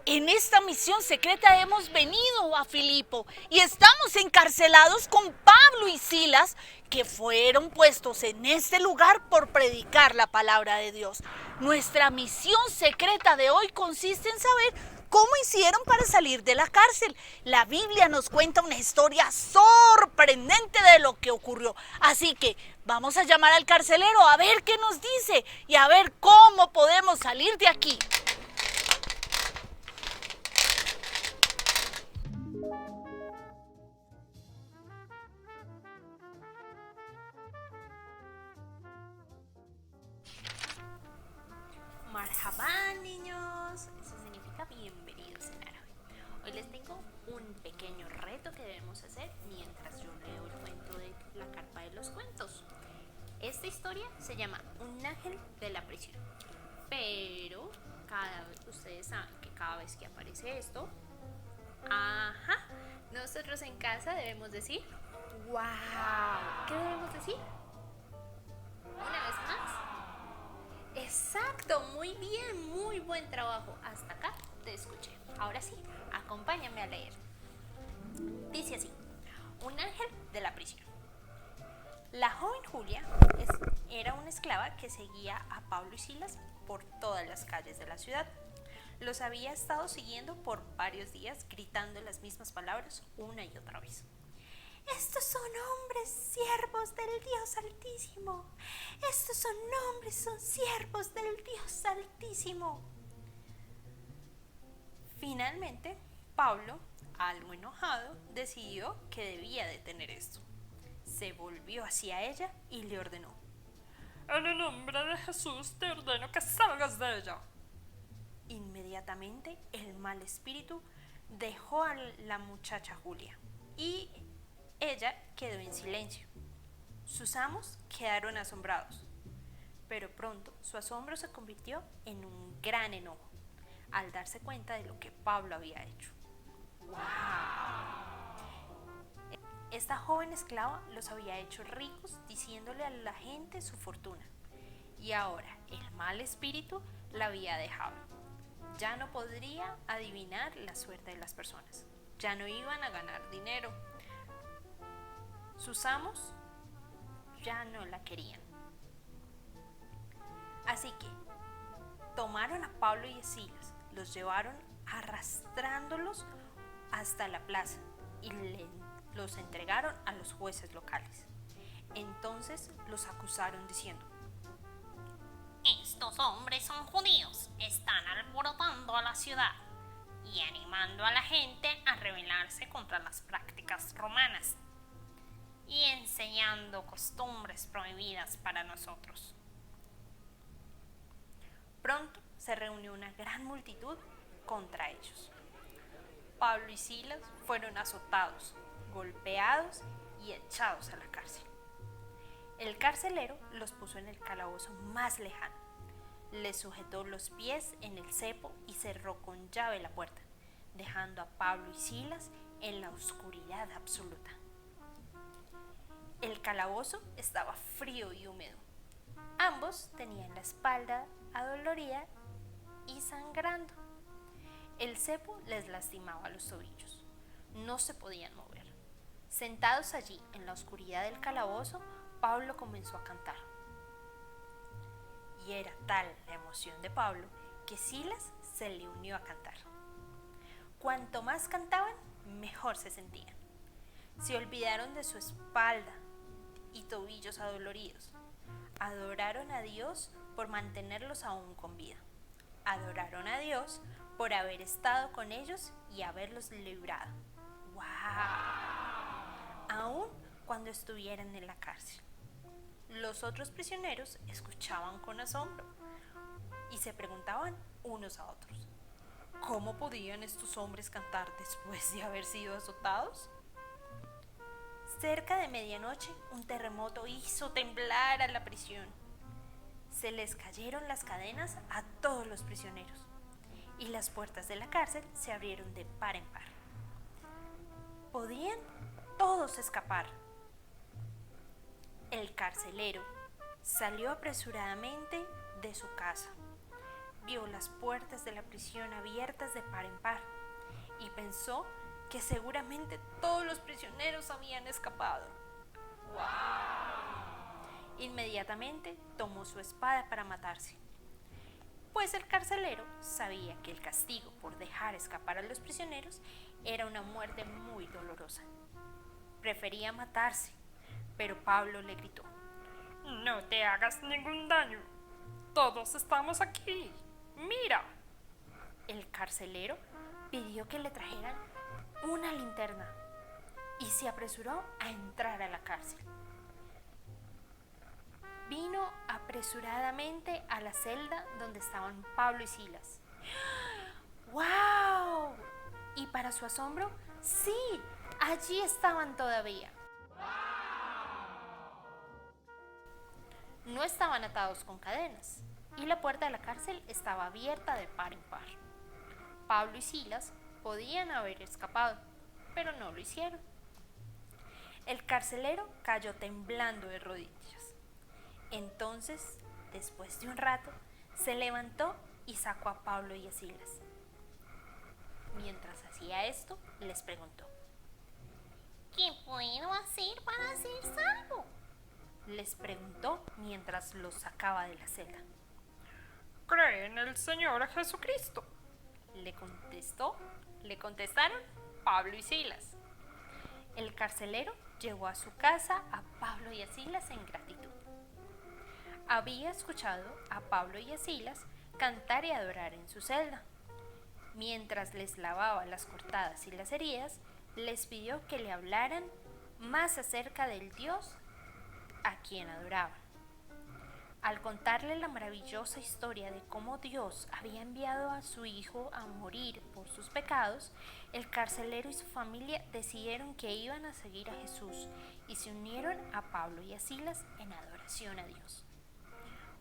En esta misión secreta hemos venido a Filipo y estamos encarcelados con Pablo y Silas, que fueron puestos en este lugar por predicar la palabra de Dios. Nuestra misión secreta de hoy consiste en saber cómo hicieron para salir de la cárcel. La Biblia nos cuenta una historia sorprendente de lo que ocurrió. Así que vamos a llamar al carcelero a ver qué nos dice y a ver cómo podemos salir de aquí. Marhaban, niños, eso significa bienvenidos en árabe. Hoy les tengo un pequeño reto que debemos hacer mientras yo leo el cuento de la carpa de los cuentos. Esta historia se llama Un ángel de la prisión, pero ustedes saben que cada vez que aparece esto, nosotros en casa debemos decir ¡wow! ¿Qué debemos decir? Una vez más. Exacto, muy bien, muy buen trabajo. Hasta acá te escuché. Ahora sí, acompáñame a leer. Dice así: Un ángel de la prisión. La joven Julia era una esclava que seguía a Pablo y Silas por todas las calles de la ciudad. Los había estado siguiendo por varios días, gritando las mismas palabras una y otra vez. Estos son hombres siervos del Dios Altísimo. Estos son hombres, son siervos del Dios Altísimo. Finalmente, Pablo, algo enojado, decidió que debía detener esto. Se volvió hacia ella y le ordenó: En el nombre de Jesús te ordeno que salgas de ella. Inmediatamente el mal espíritu dejó a la muchacha Julia y ella quedó en silencio. Sus amos quedaron asombrados, pero pronto su asombro se convirtió en un gran enojo al darse cuenta de lo que Pablo había hecho. ¡Wow! Esta joven esclava los había hecho ricos diciéndole a la gente su fortuna, y ahora el mal espíritu la había dejado. Ya no podría adivinar la suerte de las personas, ya no iban a ganar dinero. Sus amos ya no la querían. Así que tomaron a Pablo y a Silas, los llevaron arrastrándolos hasta la plaza y los entregaron a los jueces locales. Entonces los acusaron diciendo: Estos hombres son judíos, están alborotando a la ciudad y animando a la gente a rebelarse contra las prácticas romanas y enseñando costumbres prohibidas para nosotros. Pronto se reunió una gran multitud contra ellos. Pablo y Silas fueron azotados, golpeados y echados a la cárcel. El carcelero los puso en el calabozo más lejano, les sujetó los pies en el cepo y cerró con llave la puerta, dejando a Pablo y Silas en la oscuridad absoluta. El calabozo estaba frío y húmedo. Ambos tenían la espalda adolorida y sangrando. El cepo les lastimaba los tobillos. No se podían mover. Sentados allí en la oscuridad del calabozo, Pablo comenzó a cantar. Y era tal la emoción de Pablo que Silas se le unió a cantar. Cuanto más cantaban, mejor se sentían. Se olvidaron de su espalda y tobillos adoloridos. Adoraron a Dios por mantenerlos aún con vida. Adoraron a Dios por haber estado con ellos y haberlos librado. ¡Wow! Aún cuando estuvieran en la cárcel. Los otros prisioneros escuchaban con asombro y se preguntaban unos a otros: ¿cómo podían estos hombres cantar después de haber sido azotados? Cerca de medianoche, un terremoto hizo temblar a la prisión. Se les cayeron las cadenas a todos los prisioneros y las puertas de la cárcel se abrieron de par en par. Podían todos escapar. El carcelero salió apresuradamente de su casa, vio las puertas de la prisión abiertas de par en par y pensó que seguramente todos los prisioneros habían escapado. ¡Wow! Inmediatamente tomó su espada para matarse, pues el carcelero sabía que el castigo por dejar escapar a los prisioneros era una muerte muy dolorosa. Prefería matarse, pero Pablo le gritó: No te hagas ningún daño. Todos estamos aquí. Mira. El carcelero pidió que le trajeran una linterna y se apresuró a entrar a la cárcel. Vino apresuradamente a la celda donde estaban Pablo y Silas. ¡Wow! Y para su asombro, sí, allí estaban todavía. No estaban atados con cadenas y la puerta de la cárcel estaba abierta de par en par. Pablo y Silas podían haber escapado, pero no lo hicieron. El carcelero cayó temblando de rodillas. Entonces, después de un rato, se levantó y sacó a Pablo y a Silas. Mientras hacía esto, les preguntó: ¿Qué puedo hacer para ser salvo? Les preguntó mientras los sacaba de la celda. Cree en el Señor Jesucristo. Le contestaron Pablo y Silas. El carcelero llevó a su casa a Pablo y a Silas en gratitud. Había escuchado a Pablo y a Silas cantar y adorar en su celda. Mientras les lavaba las cortadas y las heridas, les pidió que le hablaran más acerca del Dios a quien adoraban. Al contarle la maravillosa historia de cómo Dios había enviado a su hijo a morir por sus pecados, el carcelero y su familia decidieron que iban a seguir a Jesús y se unieron a Pablo y a Silas en adoración a Dios.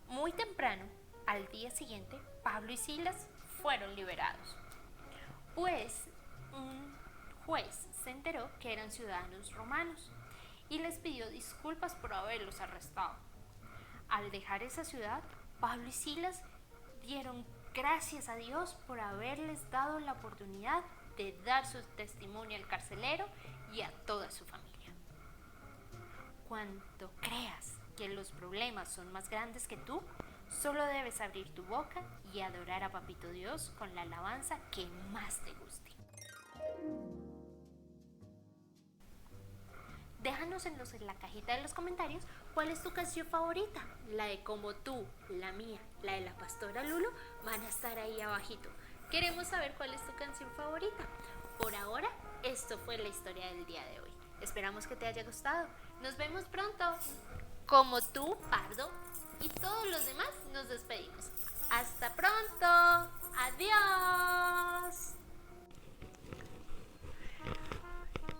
Muy temprano, al día siguiente, Pablo y Silas fueron liberados, pues un juez se enteró que eran ciudadanos romanos y les pidió disculpas por haberlos arrestado. Al dejar esa ciudad, Pablo y Silas dieron gracias a Dios por haberles dado la oportunidad de dar su testimonio al carcelero y a toda su familia. Cuando creas que los problemas son más grandes que tú, solo debes abrir tu boca y adorar a Papito Dios con la alabanza que más te guste. Déjanos en la cajita de los comentarios cuál es tu canción favorita. La de Como Tú, la mía, la de la pastora Lulu van a estar ahí abajito. Queremos saber cuál es tu canción favorita. Por ahora, esto fue la historia del día de hoy. Esperamos que te haya gustado. Nos vemos pronto. Como tú, Pardo, y todos los demás nos despedimos. Hasta pronto. Adiós.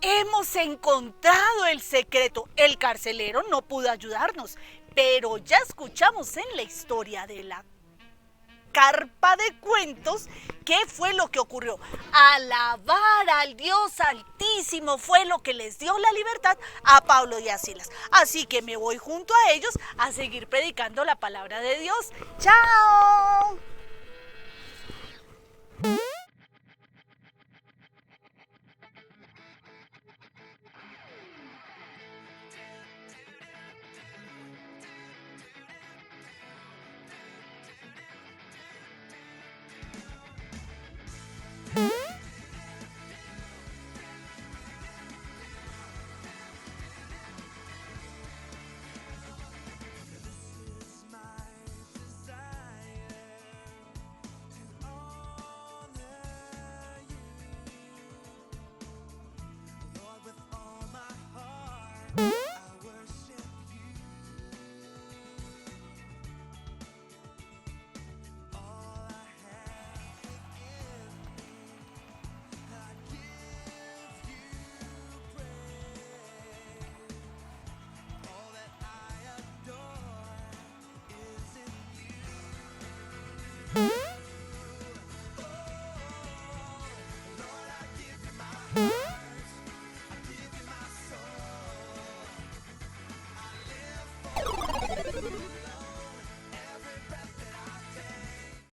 Hemos encontrado el secreto. El carcelero no pudo ayudarnos, pero ya escuchamos en la historia de la carpa de cuentos qué fue lo que ocurrió. Alabar al Dios Altísimo fue lo que les dio la libertad a Pablo y a Silas. Así que me voy junto a ellos a seguir predicando la palabra de Dios. ¡Chao!